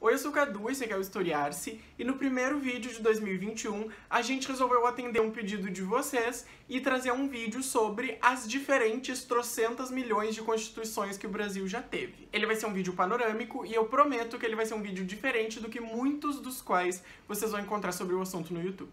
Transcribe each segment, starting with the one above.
Oi, eu sou o Cadu, esse aqui é o Historiar-se, e no primeiro vídeo de 2021 a gente resolveu atender um pedido de vocês e trazer um vídeo sobre as diferentes trocentas milhões de constituições que o Brasil já teve. Ele vai ser um vídeo panorâmico e eu prometo que ele vai ser um vídeo diferente do que muitos dos quais vocês vão encontrar sobre o assunto no YouTube.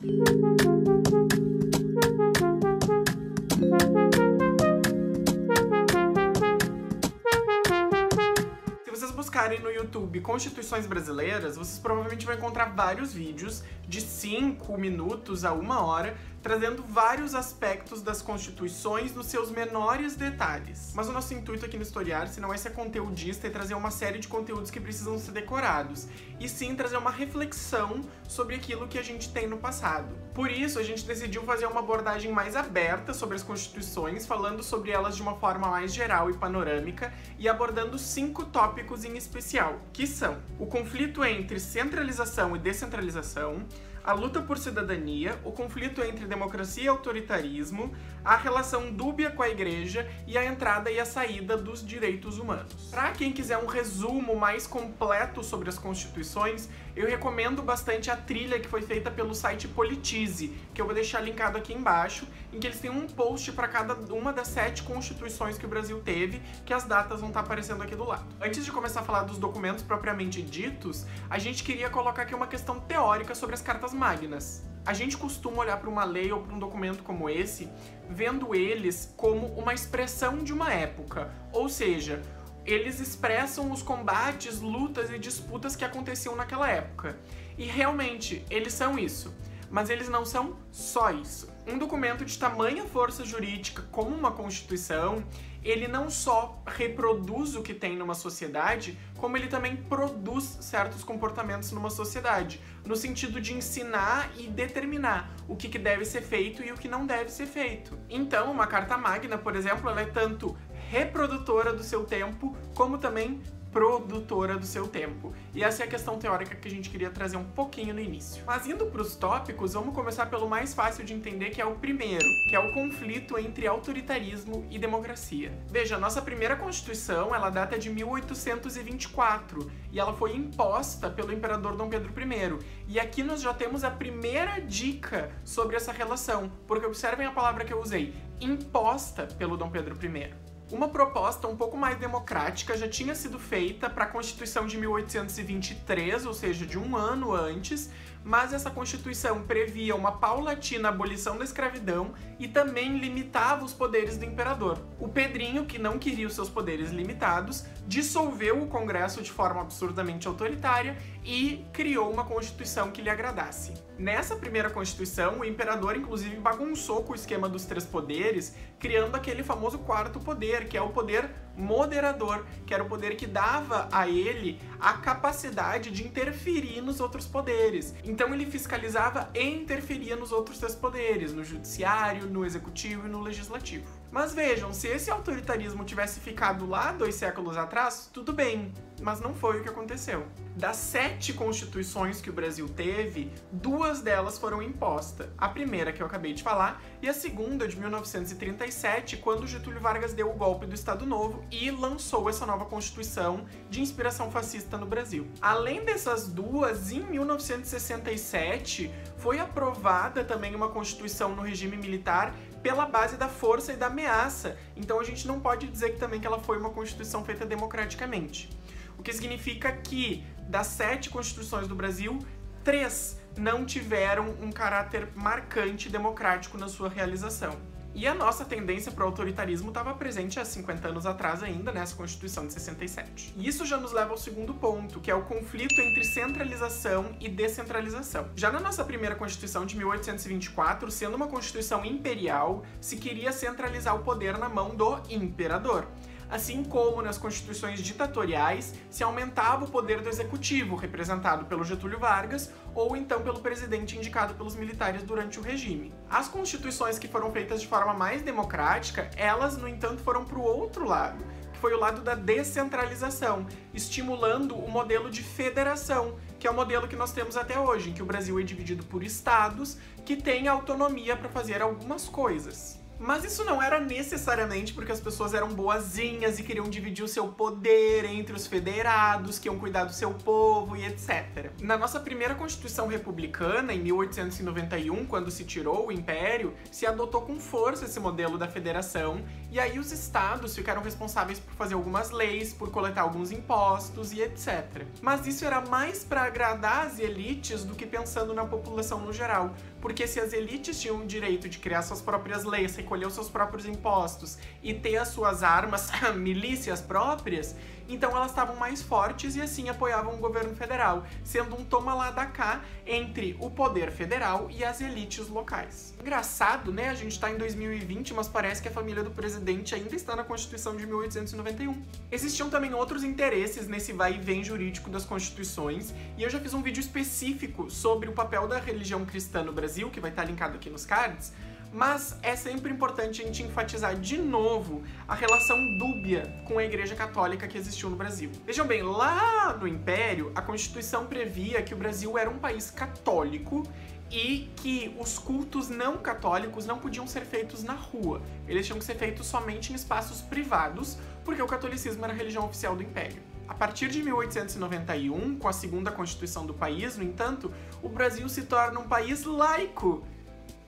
Buscarem no YouTube Constituições Brasileiras, vocês provavelmente vão encontrar vários vídeos de 5 minutos a 1 hora, trazendo vários aspectos das constituições nos seus menores detalhes. Mas o nosso intuito aqui no Historiar-se não é ser conteudista e trazer uma série de conteúdos que precisam ser decorados, e sim trazer uma reflexão sobre aquilo que a gente tem no passado. Por isso, a gente decidiu fazer uma abordagem mais aberta sobre as constituições, falando sobre elas de uma forma mais geral e panorâmica, e abordando 5 tópicos em especial, que são o conflito entre centralização e descentralização, a luta por cidadania, o conflito entre democracia e autoritarismo, a relação dúbia com a igreja e a entrada e a saída dos direitos humanos. Para quem quiser um resumo mais completo sobre as constituições, eu recomendo bastante a trilha que foi feita pelo site Politize, que eu vou deixar linkado aqui embaixo, em que eles têm um post para cada uma das 7 constituições que o Brasil teve, que as datas vão estar aparecendo aqui do lado. Antes de começar a falar dos documentos propriamente ditos, a gente queria colocar aqui uma questão teórica sobre as cartas magnas. A gente costuma olhar para uma lei ou para um documento como esse, vendo eles como uma expressão de uma época, ou seja, eles expressam os combates, lutas e disputas que aconteciam naquela época. E realmente, eles são isso. Mas eles não são só isso. Um documento de tamanha força jurídica como uma Constituição, ele não só reproduz o que tem numa sociedade, como ele também produz certos comportamentos numa sociedade, no sentido de ensinar e determinar o que deve ser feito e o que não deve ser feito. Então, uma Carta Magna, por exemplo, ela é tanto reprodutora do seu tempo, como também produtora do seu tempo. E essa é a questão teórica que a gente queria trazer um pouquinho no início. Mas indo para os tópicos, vamos começar pelo mais fácil de entender, que é o primeiro, que é o conflito entre autoritarismo e democracia. Veja, a nossa primeira Constituição, ela data de 1824, e ela foi imposta pelo imperador Dom Pedro I. E aqui nós já temos a primeira dica sobre essa relação, porque observem a palavra que eu usei, imposta pelo Dom Pedro I. Uma proposta um pouco mais democrática já tinha sido feita para a Constituição de 1823, ou seja, de um ano antes, mas essa Constituição previa uma paulatina abolição da escravidão e também limitava os poderes do imperador. O Pedrinho, que não queria os seus poderes limitados, dissolveu o Congresso de forma absurdamente autoritária e criou uma Constituição que lhe agradasse. Nessa primeira Constituição, o imperador inclusive bagunçou com o esquema dos 3 poderes, criando aquele famoso 4º poder, que é o poder moderador, que era o poder que dava a ele a capacidade de interferir nos outros poderes. Então ele fiscalizava e interferia nos outros 3 poderes, no judiciário, no executivo e no legislativo. Mas vejam, se esse autoritarismo tivesse ficado lá 2 séculos atrás, tudo bem, mas não foi o que aconteceu. Das 7 constituições que o Brasil teve, 2 delas foram impostas. A primeira, que eu acabei de falar, e a segunda, de 1937, quando Getúlio Vargas deu o golpe do Estado Novo e lançou essa nova Constituição de inspiração fascista no Brasil. Além dessas 2, em 1967, foi aprovada também uma Constituição no regime militar pela base da força e da ameaça. Então a gente não pode dizer que ela foi uma Constituição feita democraticamente. O que significa que, das 7 constituições do Brasil, 3 não tiveram um caráter marcante democrático na sua realização. E a nossa tendência para o autoritarismo estava presente há 50 anos atrás ainda, nessa Constituição de 67. E isso já nos leva ao segundo ponto, que é o conflito entre centralização e descentralização. Já na nossa primeira Constituição de 1824, sendo uma Constituição imperial, se queria centralizar o poder na mão do imperador. Assim como nas constituições ditatoriais, se aumentava o poder do executivo, representado pelo Getúlio Vargas, ou então pelo presidente indicado pelos militares durante o regime. As constituições que foram feitas de forma mais democrática, elas, no entanto, foram para o outro lado, que foi o lado da descentralização, estimulando o modelo de federação, que é o modelo que nós temos até hoje, em que o Brasil é dividido por estados que têm autonomia para fazer algumas coisas. Mas isso não era necessariamente porque as pessoas eram boazinhas e queriam dividir o seu poder entre os federados, que iam cuidar do seu povo e etc. Na nossa primeira Constituição Republicana, em 1891, quando se tirou o Império, se adotou com força esse modelo da federação, e aí os estados ficaram responsáveis por fazer algumas leis, por coletar alguns impostos e etc. Mas isso era mais para agradar as elites do que pensando na população no geral, porque se as elites tinham o direito de criar suas próprias leis, recolher os seus próprios impostos e ter as suas armas, milícias próprias, então elas estavam mais fortes e assim apoiavam o governo federal, sendo um toma lá da cá entre o poder federal e as elites locais. Engraçado, né? A gente tá em 2020, mas parece que a família do presidente ainda está na Constituição de 1891. Existiam também outros interesses nesse vai e vem jurídico das constituições, e eu já fiz um vídeo específico sobre o papel da religião cristã no Brasil, que vai estar linkado aqui nos cards, mas é sempre importante a gente enfatizar de novo a relação dúbia com a Igreja Católica que existiu no Brasil. Vejam bem, lá no Império, a Constituição previa que o Brasil era um país católico e que os cultos não católicos não podiam ser feitos na rua. Eles tinham que ser feitos somente em espaços privados, porque o catolicismo era a religião oficial do Império. A partir de 1891, com a segunda Constituição do país, no entanto, o Brasil se torna um país laico,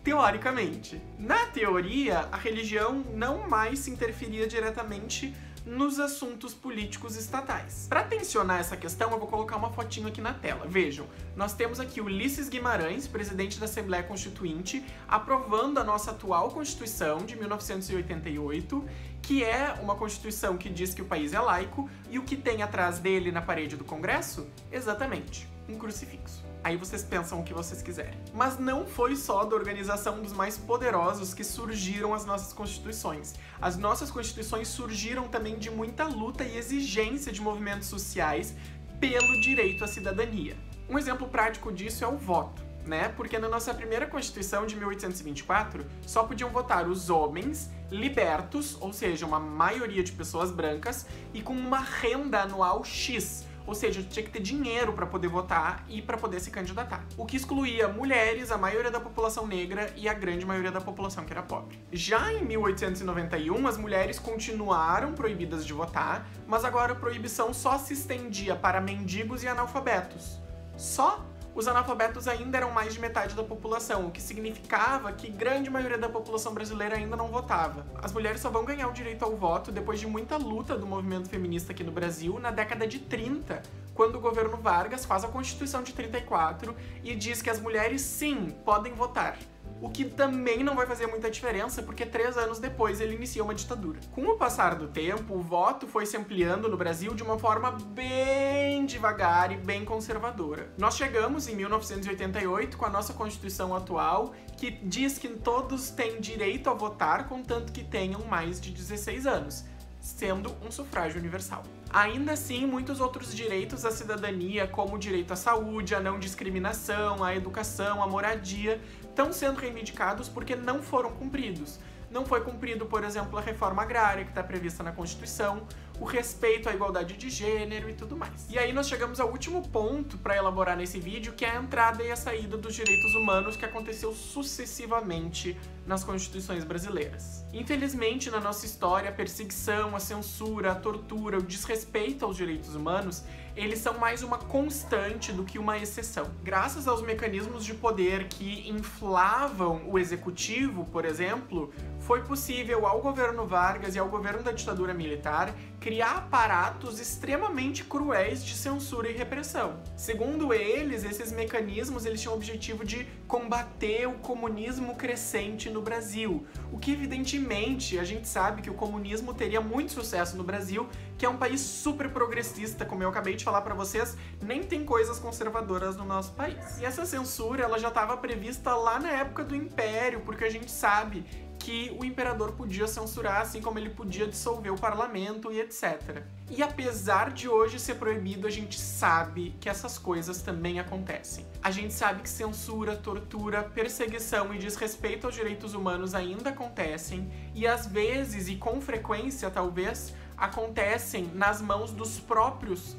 teoricamente. Na teoria, a religião não mais se interferia diretamente nos assuntos políticos estatais. Para tensionar essa questão, eu vou colocar uma fotinho aqui na tela. Vejam, nós temos aqui Ulisses Guimarães, presidente da Assembleia Constituinte, aprovando a nossa atual Constituição de 1988, que é uma Constituição que diz que o país é laico, e o que tem atrás dele na parede do Congresso? Exatamente, um crucifixo. Aí vocês pensam o que vocês quiserem. Mas não foi só da organização dos mais poderosos que surgiram as nossas constituições. As nossas constituições surgiram também de muita luta e exigência de movimentos sociais pelo direito à cidadania. Um exemplo prático disso é o voto, né? Porque na nossa primeira Constituição de 1824, só podiam votar os homens libertos, ou seja, uma maioria de pessoas brancas, e com uma renda anual X. Ou seja, tinha que ter dinheiro para poder votar e para poder se candidatar. O que excluía mulheres, a maioria da população negra e a grande maioria da população que era pobre. Já em 1891, as mulheres continuaram proibidas de votar, mas agora a proibição só se estendia para mendigos e analfabetos. Só? Os analfabetos ainda eram mais de metade da população, o que significava que grande maioria da população brasileira ainda não votava. As mulheres só vão ganhar o direito ao voto depois de muita luta do movimento feminista aqui no Brasil na década de 30, quando o governo Vargas faz a Constituição de 34 e diz que as mulheres, sim, podem votar. O que também não vai fazer muita diferença, porque 3 anos depois ele inicia uma ditadura. Com o passar do tempo, o voto foi se ampliando no Brasil de uma forma bem devagar e bem conservadora. Nós chegamos em 1988 com a nossa Constituição atual, que diz que todos têm direito a votar, contanto que tenham mais de 16 anos, sendo um sufrágio universal. Ainda assim, muitos outros direitos à cidadania, como o direito à saúde, à não discriminação, à educação, à moradia, estão sendo reivindicados porque não foram cumpridos. Não foi cumprido, por exemplo, a reforma agrária que está prevista na Constituição, o respeito à igualdade de gênero e tudo mais. E aí nós chegamos ao último ponto para elaborar nesse vídeo, que é a entrada e a saída dos direitos humanos que aconteceu sucessivamente nas constituições brasileiras. Infelizmente, na nossa história, a perseguição, a censura, a tortura, o desrespeito aos direitos humanos, eles são mais uma constante do que uma exceção. Graças aos mecanismos de poder que inflavam o executivo, por exemplo, foi possível ao governo Vargas e ao governo da ditadura militar criar aparatos extremamente cruéis de censura e repressão. Segundo eles, esses mecanismos eles tinham o objetivo de combater o comunismo crescente no Brasil, o que evidentemente a gente sabe que o comunismo teria muito sucesso no Brasil, que é um país super progressista, como eu acabei de falar pra vocês, nem tem coisas conservadoras no nosso país. E essa censura ela já estava prevista lá na época do Império, porque a gente sabe que o imperador podia censurar, assim como ele podia dissolver o parlamento e etc. E apesar de hoje ser proibido, a gente sabe que essas coisas também acontecem. A gente sabe que censura, tortura, perseguição e desrespeito aos direitos humanos ainda acontecem, e às vezes, e com frequência talvez, acontecem nas mãos dos próprios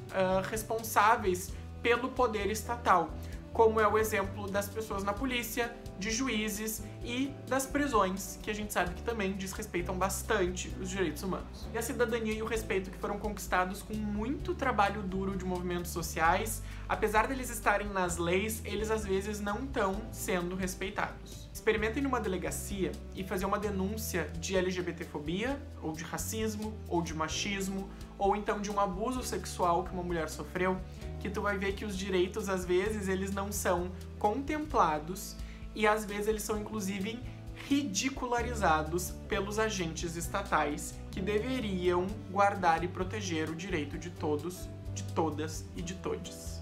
responsáveis pelo poder estatal, como é o exemplo das pessoas na polícia, de juízes e das prisões, que a gente sabe que também desrespeitam bastante os direitos humanos. E a cidadania e o respeito que foram conquistados com muito trabalho duro de movimentos sociais, apesar deles estarem nas leis, eles às vezes não estão sendo respeitados. Experimentem numa delegacia e fazer uma denúncia de LGBTfobia, ou de racismo, ou de machismo, ou então de um abuso sexual que uma mulher sofreu, que tu vai ver que os direitos, às vezes, eles não são contemplados e, às vezes, eles são, inclusive, ridicularizados pelos agentes estatais que deveriam guardar e proteger o direito de todos, de todas e de todes.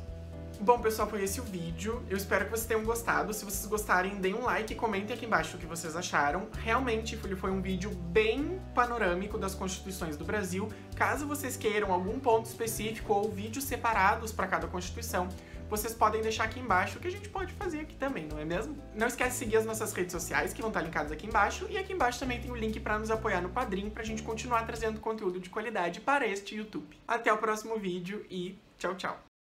Bom, pessoal, foi esse o vídeo. Eu espero que vocês tenham gostado. Se vocês gostarem, deem um like e comentem aqui embaixo o que vocês acharam. Realmente, ele foi um vídeo bem panorâmico das constituições do Brasil. Caso vocês queiram algum ponto específico ou vídeos separados para cada constituição, vocês podem deixar aqui embaixo, que a gente pode fazer aqui também, não é mesmo? Não esquece de seguir as nossas redes sociais, que vão estar linkadas aqui embaixo. E aqui embaixo também tem o link para nos apoiar no Padrim, pra gente continuar trazendo conteúdo de qualidade para este YouTube. Até o próximo vídeo e tchau, tchau!